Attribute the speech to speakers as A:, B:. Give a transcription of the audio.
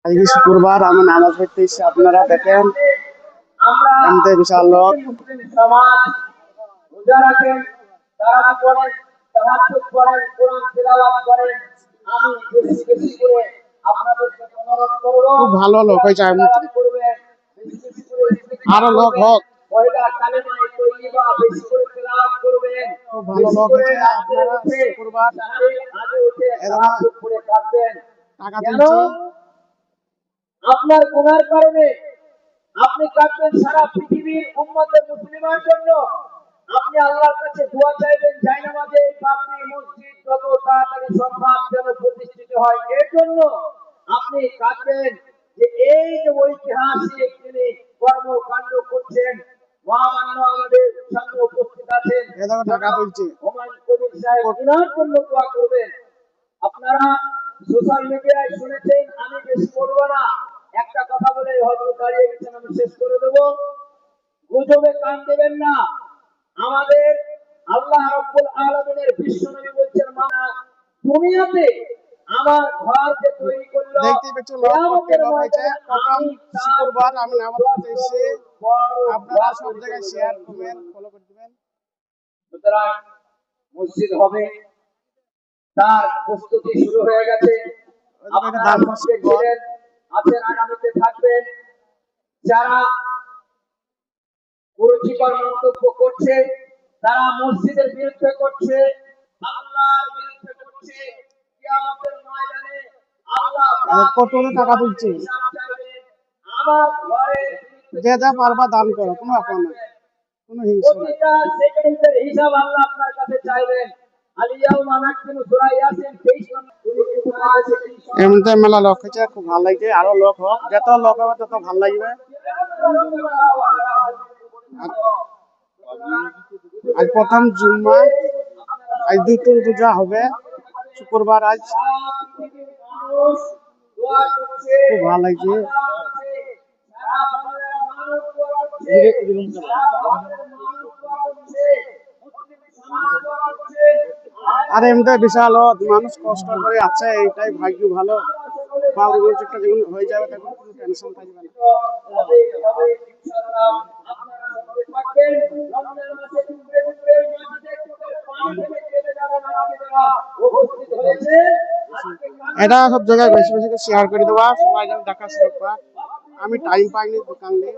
A: আজকে শুক্রবার আমি নামাজ পড়তে এসেছি, আপনারা দেখেন এমনি বিশাল লোক।
B: সমাজ রোজা রাখেন, তারাবি পড়েন, তাহাজ্জুদ পড়েন, কোরআন তিলাওয়াত করেন। আমি বেশি বেশি করে আপনাদেরকে অনুরোধ করব,
A: খুব ভালো লোক হয়েছে
B: তিলাওয়াত করবেন, বেশি বেশি করে ইস্তিগফার
A: আরো লোক
B: করবেন,
A: হোক।
B: পয়লা কালেমায়ে তৈয়্যিবা বেশি করে তিলাওয়াত করবেন,
A: খুব ভালো
B: বেশি
A: লোক
B: করে
A: হয়েছে।
B: রাতে
A: আপনারা
B: উঠে
A: শুক্রবার
B: সাহারির আগে উঠে
A: এরকম
B: তাহাজ্জুদ পড়ে কাঁদবেন।
A: টাকা
B: কেন?
A: তুলছি।
B: আপনার গুনার কারণে আপনি কাঁদবেন সারা পৃথিবীর উম্মতে মুসলিমের জন্য। আপনি আল্লাহর কাছে দোয়া চাইবেন জায়নামাজে এই পাপড়ি মসজিদ যত তাড়াতাড়ি সম্ভব যেন প্রতিষ্ঠিত হয়, এর জন্য আপনি কাঁদবেন যে এই যে ঐতিহাসিক তিনি কর্মকাণ্ড করছেন। মহামান্য আমাদের সামনে উপস্থিত আছেন
A: এরকম টাকা তুলছি।
B: হুমায়ুন কবির সাহেব, তিনার জন্য দোয়া করবেন। আপনারা সোশ্যাল মিডিয়ায় শুনেছেন, আমি বেশি বলবো না, একটা কথা বলে হয়তো দাঁড়িয়ে গেছেন, আমি শেষ করে দেবো। গুজবে কান দেবেন না। আমাদের আল্লাহ রাব্বুল আলামিনের বিশ্বনবী বলছেন, মানা দুনিয়াতে আমার ঘর যে তৈরি করলো,
A: দেখতে পেয়েছো লোক করতে
B: কিয়ামতের
A: লোক হয়েছে।
B: ময়দানে
A: প্রথম
B: আমি তার
A: শুক্রবার আমি নামাজ পড়তে এসেছি।
B: বড়
A: আপনারা
B: দোয়া
A: সব
B: করে
A: জায়গায়
B: দেব।
A: শেয়ার কমেন্ট ফলো করে দিবেন।
B: সুতরাং মসজিদ হবে, তার প্রস্তুতি শুরু হয়ে গেছে। আপনারা
A: দান
B: সঙ্গে ছিলেন, আছেন, আগামীতে থাকবেন। যারা কুরুচিকর মন্তব্য করছে, তারা মসজিদের বিরুদ্ধে করছে, আল্লাহর বিরুদ্ধে করছে। কিয়ামতের ময়দানে আল্লাহ পাক
A: কতটা টাকা তুলছি।
B: হিসাব চাইবেন। আমার ঘরের
A: যে যা পারবা দান করো, কোনো ব্যাপার না, কোনো হিংসা নাই।
B: প্রতিটা সেকেন্ডের হিসাব আল্লাহ আপনার কাছে চাইবেন। আলিয়াউমা নাকতিমু সূরা ইয়াসিন 23 নম্বর।
A: এমনিতে মেলা লোক হয়েছে, খুব ভালো লাগছে। আরো লোক হোক, যত লোক হবে তত ভালো লাগবে। আজ প্রথম জুম্মা, আজ দুটো রোজা হবে শুক্রবার। আজ খুব ভালো লাগছে। আর এমনিতে বিশাল মানুষ কষ্ট করে আছে, এইটাই ভাগ্য ভালো। বাবুর একটা যখন হয়ে যাবে তখন কোনো টেনশন থাকবে না। এটা সব জায়গায় বেশি বেশি করে শেয়ার করে দেওয়া, সবাই যেন দেখা সুযোগ পায়। আমি টাইম পাইনি দোকান নিয়ে।